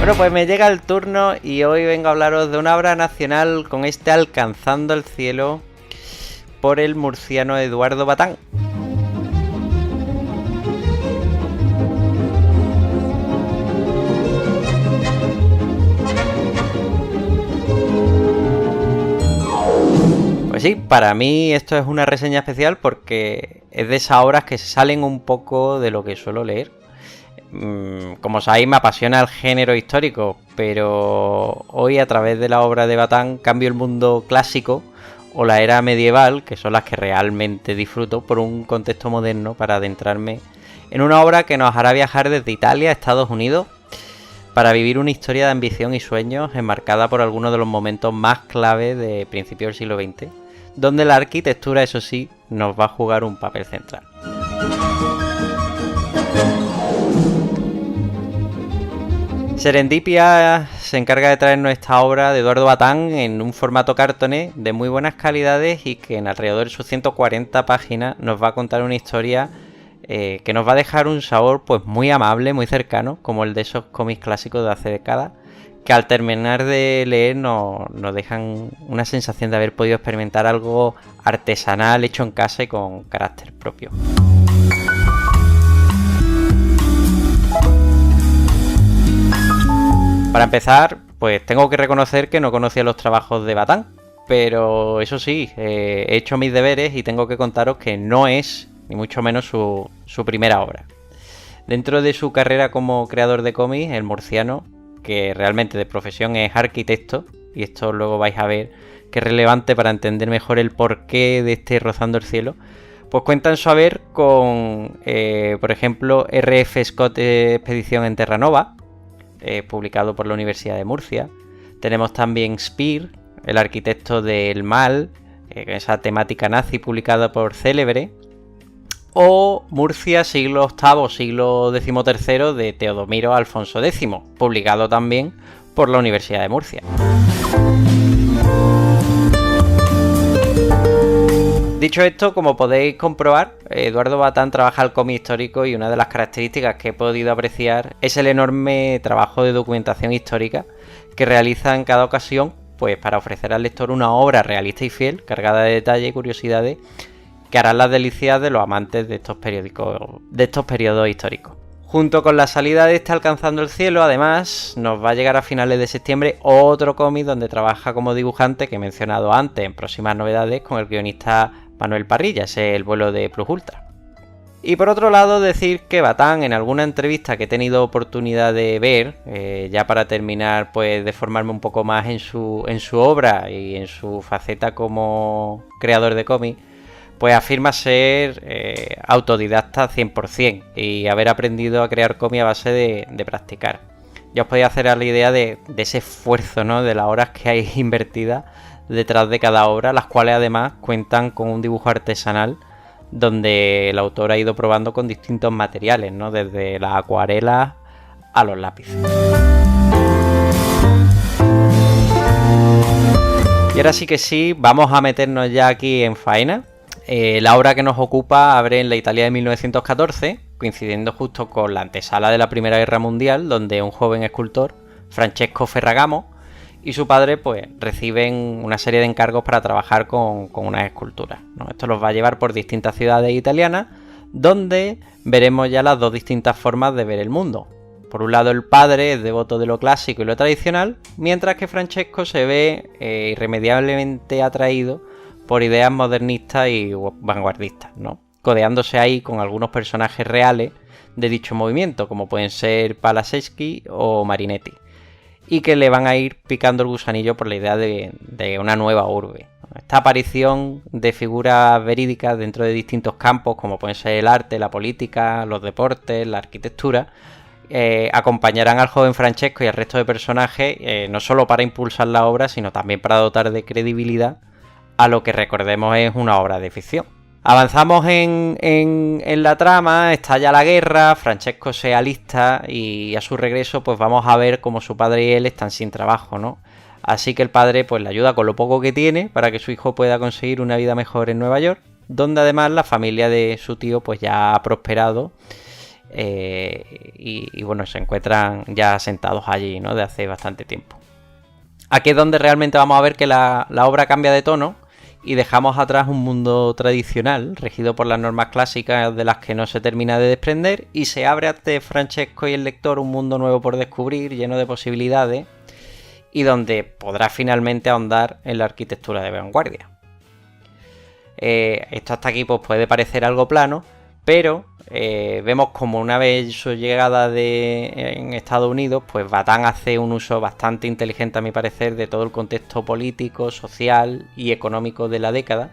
Bueno, pues me llega el turno y hoy vengo a hablaros de una obra nacional con este Alcanzando el cielo por el murciano Eduardo Batán. Pues sí, para mí esto es una reseña especial porque es de esas obras que se salen un poco de lo que suelo leer. Como sabéis, me apasiona el género histórico, pero hoy a través de la obra de Batán cambio el mundo clásico o la era medieval, que son las que realmente disfruto, por un contexto moderno para adentrarme en una obra que nos hará viajar desde Italia a Estados Unidos para vivir una historia de ambición y sueños enmarcada por algunos de los momentos más clave de principios del siglo XX, donde la arquitectura, eso sí, nos va a jugar un papel central. Serendipia se encarga de traernos esta obra de Eduardo Batán en un formato cartoné de muy buenas calidades y que en alrededor de sus 140 páginas nos va a contar una historia que nos va a dejar un sabor pues muy amable, muy cercano, como el de esos cómics clásicos de hace décadas, que al terminar de leer nos dejan una sensación de haber podido experimentar algo artesanal, hecho en casa y con carácter propio. Para empezar, pues tengo que reconocer que no conocía los trabajos de Batán, pero eso sí, he hecho mis deberes y tengo que contaros que no es, ni mucho menos, su primera obra. Dentro de su carrera como creador de cómics, el murciano, que realmente de profesión es arquitecto, y esto luego vais a ver que es relevante para entender mejor el porqué de este Rozando el cielo, pues cuenta en su haber con, por ejemplo, R.F. Scott Expedición en Terranova, publicado por la Universidad de Murcia. Tenemos también Speer, el arquitecto del mal, esa temática nazi publicada por Célebre, o Murcia, siglo VIII, siglo XIII de Teodomiro Alfonso X, publicado también por la Universidad de Murcia. Dicho esto, como podéis comprobar, Eduardo Batán trabaja el cómic histórico y una de las características que he podido apreciar es el enorme trabajo de documentación histórica que realiza en cada ocasión, pues para ofrecer al lector una obra realista y fiel, cargada de detalles y curiosidades que harán las delicias de los amantes de estos periodos históricos. Junto con la salida de este Alcanzando el cielo, además, nos va a llegar a finales de septiembre otro cómic donde trabaja como dibujante que he mencionado antes en próximas novedades con el guionista Manuel Parrilla, ese es El vuelo de Plus Ultra. Y por otro lado, decir que Batán, en alguna entrevista que he tenido oportunidad de ver, ya para terminar pues de formarme un poco más en su obra y en su faceta como creador de cómics, pues afirma ser autodidacta 100% y haber aprendido a crear cómics a base de practicar. Ya os podéis hacer a la idea de ese esfuerzo, ¿no?, de las horas que hay invertidas detrás de cada obra, las cuales además cuentan con un dibujo artesanal donde el autor ha ido probando con distintos materiales, ¿no?, desde las acuarelas a los lápices. Y ahora sí que sí, vamos a meternos ya aquí en faena. La obra que nos ocupa abre en la Italia de 1914, coincidiendo justo con la antesala de la Primera Guerra Mundial, donde un joven escultor, Francesco Ferragamo, y su padre pues reciben una serie de encargos para trabajar con unas esculturas, ¿no? Esto los va a llevar por distintas ciudades italianas, donde veremos ya las dos distintas formas de ver el mundo. Por un lado, el padre es devoto de lo clásico y lo tradicional, mientras que Francesco se ve irremediablemente atraído por ideas modernistas y vanguardistas, ¿no?, codeándose ahí con algunos personajes reales de dicho movimiento, como pueden ser Palaseschi o Marinetti, y que le van a ir picando el gusanillo por la idea de una nueva urbe. Esta aparición de figuras verídicas dentro de distintos campos, como pueden ser el arte, la política, los deportes, la arquitectura, acompañarán al joven Francesco y al resto de personajes, no solo para impulsar la obra, sino también para dotar de credibilidad a lo que, recordemos, es una obra de ficción. Avanzamos en la trama, estalla la guerra, Francesco se alista y a su regreso pues vamos a ver cómo su padre y él están sin trabajo, ¿no? Así que el padre pues le ayuda con lo poco que tiene para que su hijo pueda conseguir una vida mejor en Nueva York, donde además la familia de su tío pues ya ha prosperado y bueno, se encuentran ya asentados allí, ¿no? De hace bastante tiempo. Aquí es donde realmente vamos a ver que la obra cambia de tono y dejamos atrás un mundo tradicional, regido por las normas clásicas de las que no se termina de desprender, y se abre ante Francesco y el lector un mundo nuevo por descubrir, lleno de posibilidades, y donde podrá finalmente ahondar en la arquitectura de vanguardia. Esto hasta aquí pues, puede parecer algo plano, pero vemos como una vez su llegada en Estados Unidos, pues Vatán hace un uso bastante inteligente a mi parecer de todo el contexto político, social y económico de la década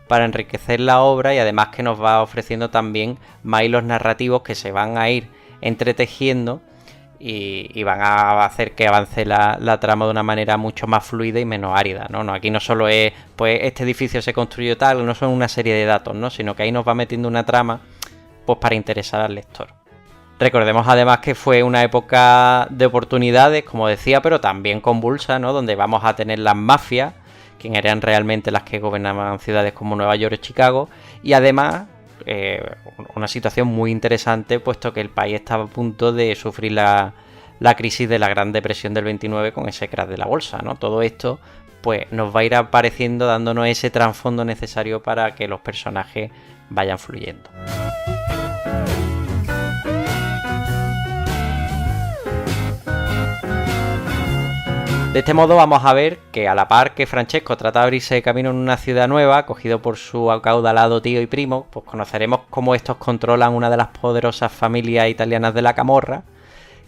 para enriquecer la obra, y además que nos va ofreciendo también más hilos narrativos que se van a ir entretejiendo y van a hacer que avance la trama de una manera mucho más fluida y menos árida, ¿no? Aquí no solo es, pues este edificio se construyó tal, no son una serie de datos, ¿no? Sino que ahí nos va metiendo una trama pues para interesar al lector. Recordemos además que fue una época de oportunidades, como decía, pero también convulsa, ¿no? Donde vamos a tener las mafias, que eran realmente las que gobernaban ciudades como Nueva York o Chicago, y además una situación muy interesante, puesto que el país estaba a punto de sufrir la crisis de la Gran Depresión del 29 con ese crash de la bolsa, ¿no? Todo esto pues nos va a ir apareciendo, dándonos ese trasfondo necesario para que los personajes vayan fluyendo. De este modo vamos a ver que a la par que Francesco trata de abrirse camino en una ciudad nueva, acogido por su acaudalado tío y primo, pues conoceremos cómo estos controlan una de las poderosas familias italianas de la Camorra,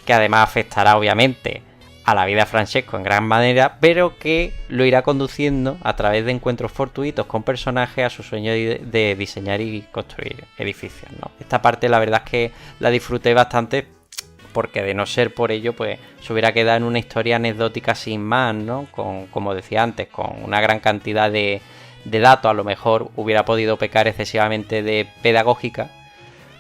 que además afectará obviamente a la vida de Francesco en gran manera, pero que lo irá conduciendo a través de encuentros fortuitos con personajes a su sueño de diseñar y construir edificios, ¿no? Esta parte la verdad es que la disfruté bastante, porque de no ser por ello, pues se hubiera quedado en una historia anecdótica sin más, ¿no? Como decía antes, con una gran cantidad de datos, a lo mejor hubiera podido pecar excesivamente de pedagógica,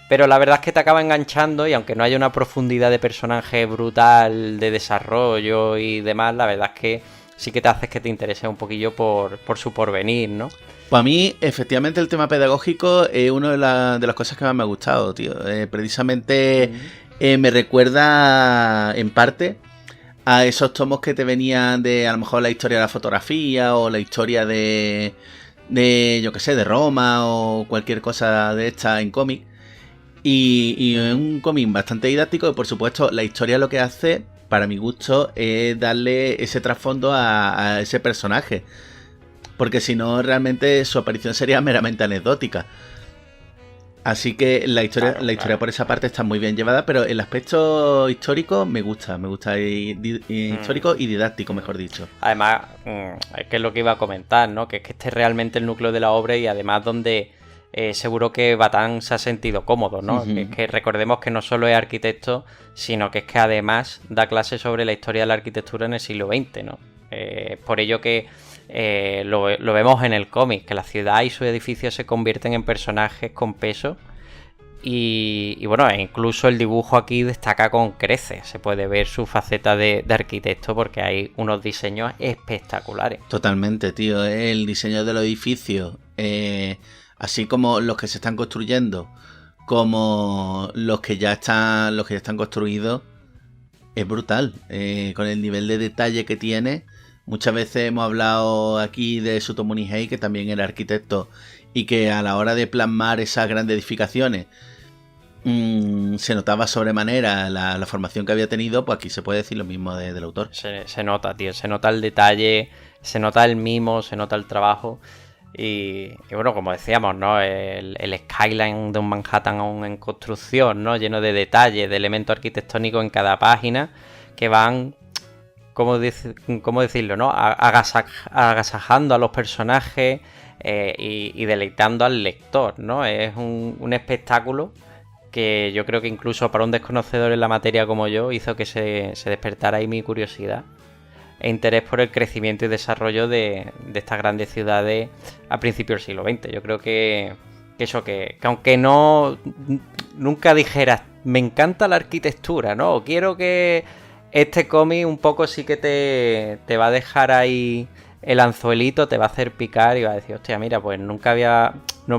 pero la verdad es que te acaba enganchando, y aunque no haya una profundidad de personaje brutal, de desarrollo y demás, la verdad es que sí que te haces que te interese un poquillo por su porvenir, ¿no? Pues a mí, efectivamente, el tema pedagógico es una de las cosas que más me ha gustado, tío. Precisamente... me recuerda en parte a esos tomos que te venían de a lo mejor la historia de la fotografía o la historia de yo qué sé, de Roma o cualquier cosa de esta en cómic. Y es un cómic bastante didáctico y por supuesto la historia lo que hace, para mi gusto, es darle ese trasfondo a ese personaje. Porque si no, realmente su aparición sería meramente anecdótica. Así que la historia por esa parte está muy bien llevada, pero el aspecto histórico me gusta histórico y didáctico, mejor dicho. Además, es que es lo que iba a comentar, ¿no? Que es que este es realmente el núcleo de la obra, y además donde seguro que Vatán se ha sentido cómodo, ¿no? Es que recordemos que no solo es arquitecto, sino que es que además da clases sobre la historia de la arquitectura en el siglo XX, ¿no? Por ello que lo vemos en el cómic, que la ciudad y sus edificios se convierten en personajes con peso, y bueno, incluso el dibujo aquí destaca con creces, se puede ver su faceta de arquitecto, porque hay unos diseños espectaculares. Totalmente, tío, el diseño de los edificios, así como los que se están construyendo, como los que ya están construidos, es brutal, con el nivel de detalle que tiene. Muchas veces hemos hablado aquí de Tsutomu Nihei, que también era arquitecto, y que a la hora de plasmar esas grandes edificaciones se notaba sobremanera la formación que había tenido. Pues aquí se puede decir lo mismo del autor. Se nota, tío, se nota el detalle, se nota el mimo, se nota el trabajo. Y bueno, como decíamos, ¿no? El skyline de un Manhattan aún en construcción, ¿no? Lleno de detalles, de elementos arquitectónicos en cada página, que van... ¿Cómo decirlo, no? Agasajando a los personajes y deleitando al lector, ¿no? Es un espectáculo que yo creo que incluso para un desconocedor en la materia como yo hizo que se despertara ahí mi curiosidad e interés por el crecimiento y desarrollo de estas grandes ciudades a principios del siglo XX. Yo creo que aunque nunca dijeras, me encanta la arquitectura, ¿no? O quiero que... Este cómic un poco sí que te va a dejar ahí el anzuelito te va a hacer picar y va a decir, hostia, mira, pues no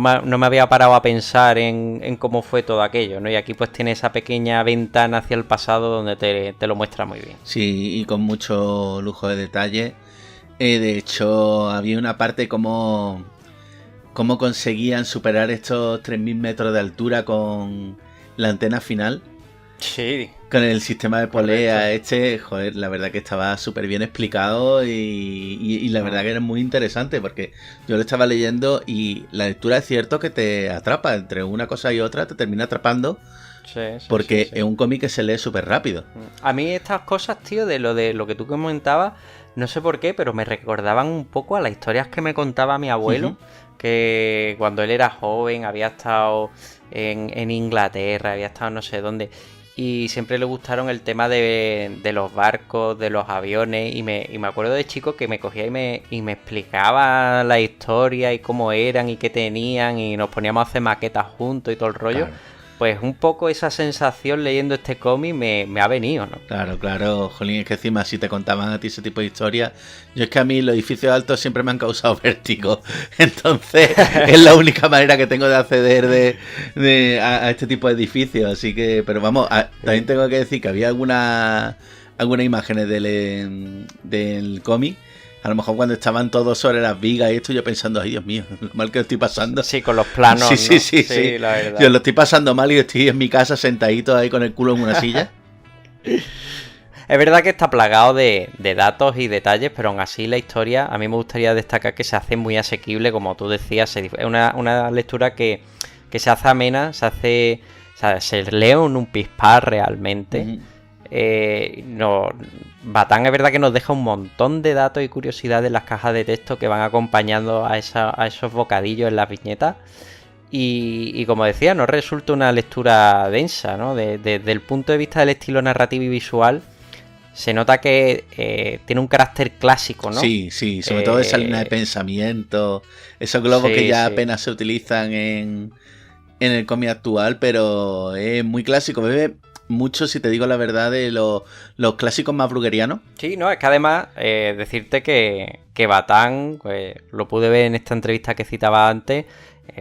me había parado a pensar en cómo fue todo aquello, ¿no? Y aquí pues tiene esa pequeña ventana hacia el pasado donde te lo muestra muy bien. Sí, y con mucho lujo de detalle. De hecho, había una parte como cómo conseguían superar estos 3000 metros de altura con la antena final. Sí. Con el sistema de polea joder, la verdad que estaba súper bien explicado y la verdad que era muy interesante porque yo lo estaba leyendo y la lectura es cierto que te atrapa, entre una cosa y otra te termina atrapando. Sí, porque es un cómic que se lee súper rápido. A mí estas cosas, tío, de lo que tú comentabas, no sé por qué, pero me recordaban un poco a las historias que me contaba mi abuelo, que cuando él era joven había estado en Inglaterra, había estado no sé dónde, y siempre le gustaron el tema de los barcos, de los aviones, y me acuerdo de chico que me cogía y me explicaba la historia y cómo eran y qué tenían, y nos poníamos a hacer maquetas juntos y todo el rollo. Claro. Pues un poco esa sensación leyendo este cómic me ha venido, ¿no? Claro, jolín, es que encima si te contaban a ti ese tipo de historias, yo es que a mí los edificios altos siempre me han causado vértigo, entonces es la única manera que tengo de acceder a este tipo de edificios, así que, pero vamos, también tengo que decir que había algunas imágenes del cómic. A lo mejor cuando estaban todos sobre las vigas y esto, yo pensando, ay Dios mío, lo mal que lo estoy pasando. Sí, con los planos, sí, la verdad. Yo lo estoy pasando mal y estoy en mi casa sentadito ahí con el culo en una silla. Es verdad que está plagado de datos y detalles, pero aún así la historia, a mí me gustaría destacar que se hace muy asequible, como tú decías, es una lectura que se hace amena, o sea, se lee en un pispar realmente. Batán es verdad que nos deja un montón de datos y curiosidades en las cajas de texto que van acompañando a esos bocadillos en las viñetas y como decía, no resulta una lectura densa, ¿no? Desde el punto de vista del estilo narrativo y visual se nota que tiene un carácter clásico, ¿no? Sí, sobre todo esa línea de pensamiento, esos globos que ya apenas se utilizan en el cómic actual, pero es muy clásico, bebé. Mucho, si te digo la verdad, de los clásicos más bruguerianos. Sí, no, es que además decirte que Batán, pues, lo pude ver en esta entrevista que citaba antes,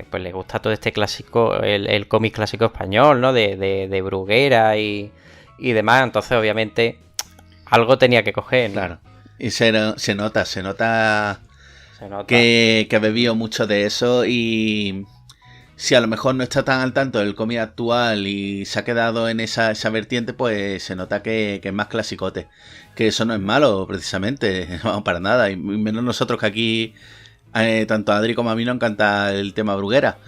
pues le gusta todo este clásico, el cómic clásico español, ¿no? De Bruguera y demás, entonces obviamente algo tenía que coger, ¿no? Claro, y se nota que ha bebido mucho de eso y... Si a lo mejor no está tan al tanto del cómic actual y se ha quedado en esa vertiente, pues se nota que es más clasicote. Que eso no es malo, precisamente, no, para nada. Y menos nosotros que aquí, tanto a Adri como a mí nos encanta el tema Bruguera.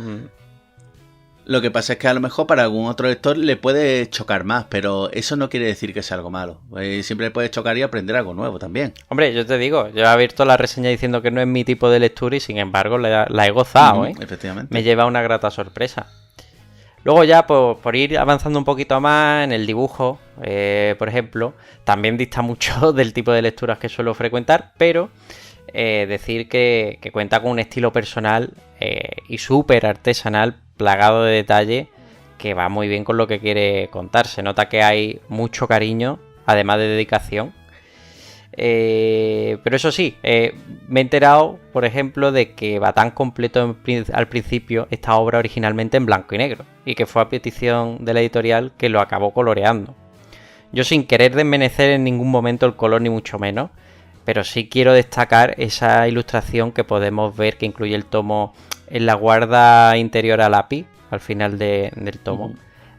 Lo que pasa es que a lo mejor para algún otro lector le puede chocar más, pero eso no quiere decir que sea algo malo. Siempre puede chocar y aprender algo nuevo también. Hombre, yo te digo, yo he abierto la reseña diciendo que no es mi tipo de lectura y sin embargo la he gozado, Efectivamente. Me lleva una grata sorpresa. Luego ya, por ir avanzando un poquito más en el dibujo, por ejemplo, también dista mucho del tipo de lecturas que suelo frecuentar, pero decir que cuenta con un estilo personal y súper artesanal, plagado de detalle, que va muy bien con lo que quiere contar. Se nota que hay mucho cariño, además de dedicación. Pero eso sí, me he enterado, por ejemplo, de que Batán completó al principio esta obra originalmente en blanco y negro, y que fue a petición de la editorial que lo acabó coloreando. Yo sin querer desmerecer en ningún momento el color, ni mucho menos, pero sí quiero destacar esa ilustración que podemos ver que incluye el tomo en la guarda interior a lápiz, al final del tomo,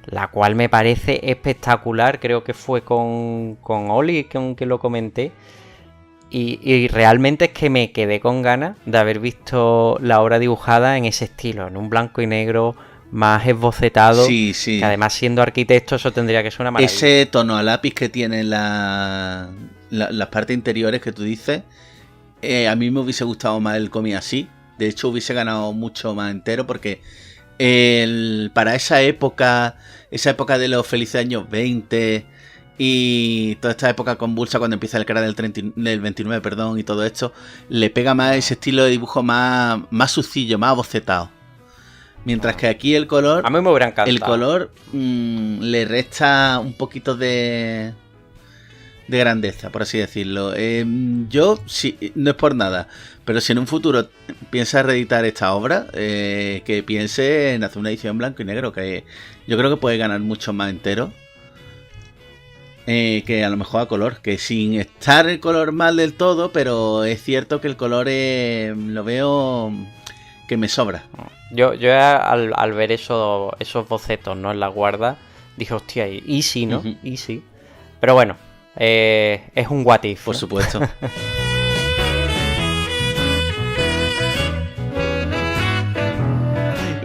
la cual me parece espectacular. Creo que fue con Oli con quien lo comenté, y realmente es que me quedé con ganas de haber visto la obra dibujada en ese estilo, en un blanco y negro más esbocetado. Sí. Que además, siendo arquitecto, eso tendría que ser una maravilla. Ese tono a lápiz que tiene las partes interiores que tú dices, a mí me hubiese gustado más el cómic así. De hecho, hubiese ganado mucho más entero porque para esa época de los felices años 20 y toda esta época convulsa cuando empieza el cara del 29, perdón, y todo esto, le pega más ese estilo de dibujo más sucillo, más bocetado. Mientras que aquí el color... A mí me hubiera encantado. El color le resta un poquito de de grandeza, por así decirlo. Yo, sí, no es por nada, pero si en un futuro piensa reeditar esta obra, que piense en hacer una edición blanco y negro, que yo creo que puede ganar mucho más entero. Que a lo mejor a color, que sin estar el color mal del todo, pero es cierto que el color lo veo que me sobra. Yo al ver esos bocetos, ¿no?, en la guarda, dije, hostia, easy, ¿no? Uh-huh. Easy. Pero bueno, es un what if, por ¿no? Supuesto.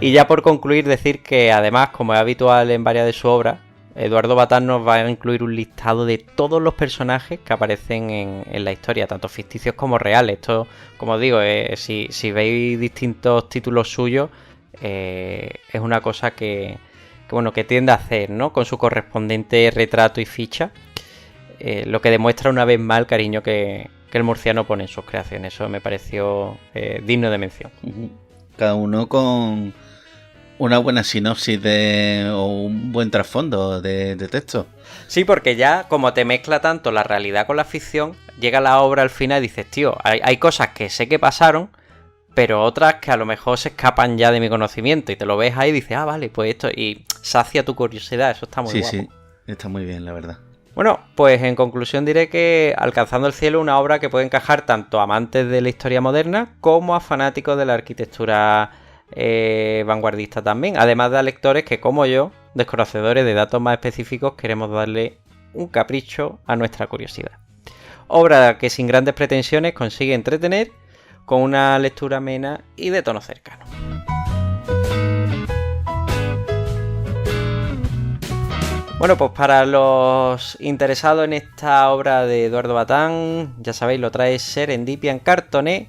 Y ya por concluir, decir que además, como es habitual en varias de sus obras, Eduardo Batán nos va a incluir un listado de todos los personajes que aparecen en la historia, tanto ficticios como reales. Esto, como digo, si veis distintos títulos suyos, es una cosa que tiende a hacer, ¿no?, con su correspondiente retrato y ficha, lo que demuestra una vez más el cariño que el murciano pone en sus creaciones. Eso me pareció digno de mención. Cada uno con una buena sinopsis o un buen trasfondo de texto. Sí, porque ya como te mezcla tanto la realidad con la ficción, llega la obra al final y dices, tío, hay cosas que sé que pasaron, pero otras que a lo mejor se escapan ya de mi conocimiento, y te lo ves ahí y dices, vale, pues esto, y sacia tu curiosidad. Eso está muy guapo. Sí, está muy bien, la verdad. Bueno, pues en conclusión diré que Alcanzando el cielo es una obra que puede encajar tanto a amantes de la historia moderna como a fanáticos de la arquitectura vanguardista también, además de a lectores que, como yo, desconocedores de datos más específicos, queremos darle un capricho a nuestra curiosidad. Obra que sin grandes pretensiones consigue entretener con una lectura amena y de tono cercano. Bueno, pues para los interesados en esta obra de Eduardo Batán, ya sabéis, lo trae Serendipia en cartoné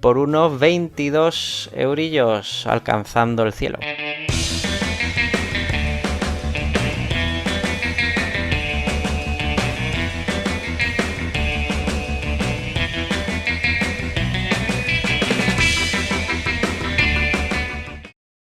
por unos 22 eurillos, Alcanzando el cielo.